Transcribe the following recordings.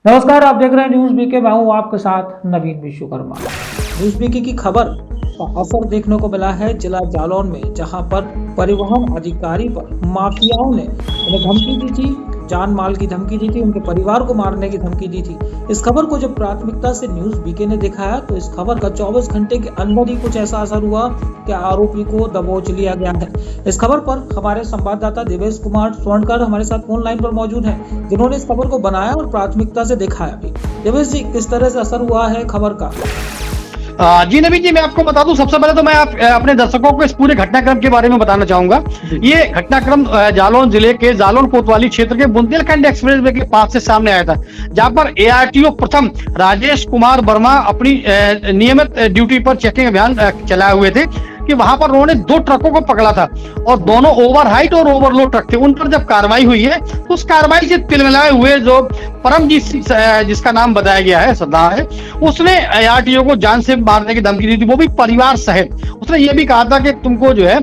नमस्कार, आप देख रहे हैं न्यूज बीके। मैं हूं आपके साथ नवीन विश्वकर्मा। न्यूज बीके की खबर का असर देखने को मिला है जिला जालौन में, जहां पर परिवहन अधिकारी पर माफियाओं ने उन्हें धमकी दी थी, जान माल की धमकी दी थी, उनके परिवार को मारने की धमकी दी थी। इस खबर को जब प्राथमिकता से न्यूज बीके ने दिखाया तो इस खबर का 24 घंटे के अंदर ही कुछ ऐसा असर हुआ कि आरोपी को दबोच लिया गया है। इस खबर पर हमारे संवाददाता देवेश कुमार स्वर्णकर हमारे साथ फोन लाइन पर मौजूद हैं, जिन्होंने इस खबर को बनाया और प्राथमिकता से दिखाया भी। देवेश जी, किस तरह से असर हुआ है खबर का? जी नवीन जी, मैं आपको बता दूं, सबसे पहले तो मैं अपने दर्शकों को इस पूरे घटनाक्रम के बारे में बताना चाहूंगा। ये घटनाक्रम जालौन जिले के जालौन कोतवाली क्षेत्र के बुंदेलखंड एक्सप्रेसवे के पास से सामने आया था, जहां पर एआरटीओ प्रथम राजेश कुमार वर्मा अपनी नियमित ड्यूटी पर चेकिंग अभियान चलाए हुए थे कि वहां पर उन्होंने 2 ट्रकों को पकड़ा था और दोनों ओवर हाइट और ओवरलोड ट्रक थे। उन पर जब कार्रवाई हुई है तो उस कार्रवाई से तिलमिलाए हुए जो परमजीत, जिसका नाम बताया गया है, सरदार है, उसने आरटीओ को जान से मारने की धमकी दी थी, वो भी परिवार सहित। उसने ये भी कहा था कि तुमको जो है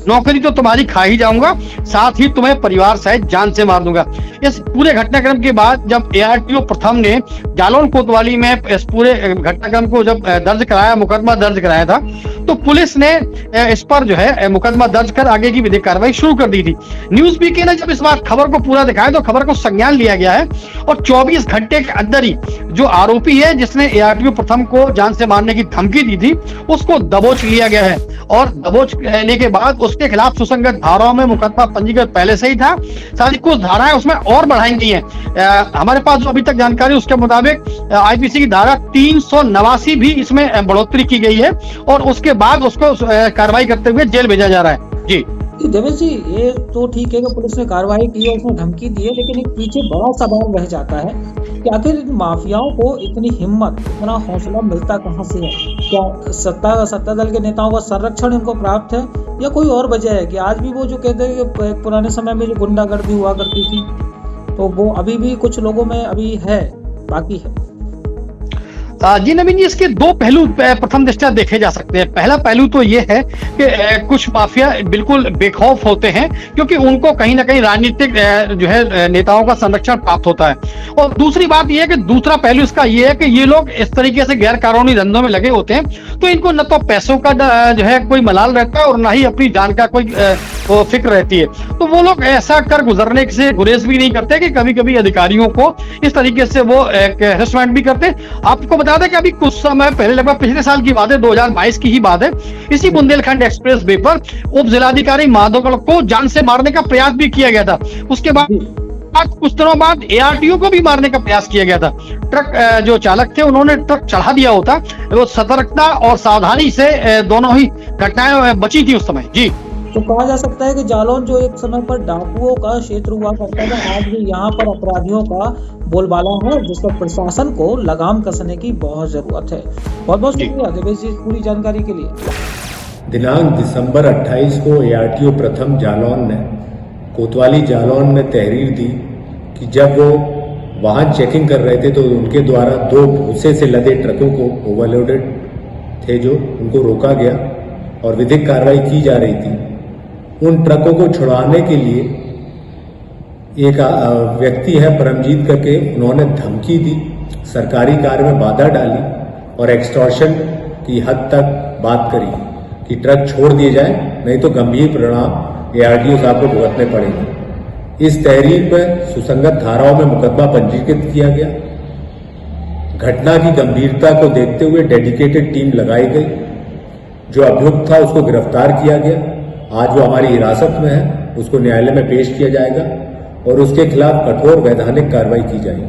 नौकरी तो तुम्हारी खा ही जाऊंगा, साथ ही तुम्हें परिवार सहित जान से मार दूंगा। इस पूरे घटनाक्रम के बाद जब एआरटीओ प्रथम ने जालौन कोतवाली में इस पूरे घटनाक्रम को जब दर्ज कराया, मुकदमा दर्ज कराया था, तो पुलिस ने इस पर जो है मुकदमा दर्ज कर आगे की विधिक कार्रवाई शुरू कर दी थी। न्यूज बीके ने जब इस बार खबर को पूरा दिखाया तो खबर को संज्ञान लिया गया है और 24 घंटे के अंदर ही जो आरोपी है जिसने एआरटीओ प्रथम को जान से मारने की धमकी दी थी, उसको दबोच लिया गया है। और दबोच लेने के बाद उसके खिलाफ सुसंगत धाराओं में मुकदमा पंजीकृत पहले से ही था, साथ ही कुछ धाराएं उसमें और बढ़ाई गई हैं। हमारे पास जो अभी तक जानकारी उसके मुताबिक आईपीसी की धारा 389 भी इसमें बढ़ोतरी की गई है और उसके बाद उसको कार्रवाई करते हुए जेल भेजा जा रहा है। जी देवेश जी, ये तो ठीक है कि पुलिस ने कार्रवाई की है, उसने धमकी दी है, लेकिन एक पीछे बड़ा सवाल रह जाता है कि आखिर इन माफियाओं को इतनी हिम्मत, इतना हौसला मिलता कहां से है? क्या सत्ता दल के नेताओं का संरक्षण इनको प्राप्त है या कोई और वजह है कि आज भी वो जो कहते हैं कि पुराने समय में जो गुंडागर्दी हुआ करती थी तो वो अभी भी कुछ लोगों में अभी है, बाकी है? जी नवीन जी, इसके 2 पहलू प्रथम दृष्टया देखे जा सकते हैं। पहला पहलू तो ये है कि कुछ माफिया बिल्कुल बेखौफ होते हैं क्योंकि उनको कहीं ना कहीं राजनीतिक जो है नेताओं का संरक्षण प्राप्त होता है। और दूसरी बात यह है कि दूसरा पहलू इसका ये है कि ये लोग इस तरीके से गैर कानूनी धंधों में लगे होते हैं तो इनको न तो पैसों का जो है कोई मलाल रहता है और ना ही अपनी जान का कोई फिक्र रहती है। तो वो लोग ऐसा कर गुजरने से गुरेज भी नहीं करते कि कभी कभी अधिकारियों को इस तरीके से वो हेरसमेंट भी करते। आपको बता दें कि अभी कुछ समय पहले, लगभग पिछले साल की बात है, 2022 की ही बात है, इसी बुंदेलखंड एक्सप्रेस वे पर उप जिलाधिकारी माधव को जान से मारने का प्रयास भी किया गया था। उसके बाद कुछ दिनों बाद एआरटीओ को भी मारने का प्रयास किया गया था। ट्रक जो चालक थे उन्होंने ट्रक चढ़ा दिया होता, वो सतर्कता और सावधानी से दोनों ही घटनाएं बची थी उस समय। जी, तो कहा जा सकता है कि जालौन जो एक समय पर डाकुओं का क्षेत्र हुआ करता था, आज भी यहाँ पर अपराधियों का बोलबाला है, जिस पर प्रशासन को लगाम कसने की बहुत जरूरत है। बहुत बहुत शुक्रिया देवेश जी पूरी जानकारी के लिए। दिनांक दिसंबर 28 को एआरटीओ प्रथम जालौन ने कोतवाली जालौन में तहरीर दी कि जब वो वाहन चेकिंग कर रहे थे तो उनके द्वारा 2 भूसे से लदे ट्रकों को, ओवरलोडेड थे जो, उनको रोका गया और विधिक कार्रवाई की जा रही थी। उन ट्रकों को छुड़ाने के लिए एक व्यक्ति है परमजीत करके, उन्होंने धमकी दी, सरकारी कार्य में बाधा डाली और एक्सटॉर्शन की हद तक बात करी कि ट्रक छोड़ दिए जाए, नहीं तो गंभीर परिणाम एआरटीओ साहब को भुगतने पड़ेंगे। इस तहरीर पर सुसंगत धाराओं में मुकदमा पंजीकृत किया गया। घटना की गंभीरता को देखते हुए डेडिकेटेड टीम लगाई गई, जो अभियुक्त था उसको गिरफ्तार किया गया। आज वो हमारी हिरासत में है, उसको न्यायालय में पेश किया जाएगा और उसके खिलाफ कठोर वैधानिक कार्रवाई की जाएगी।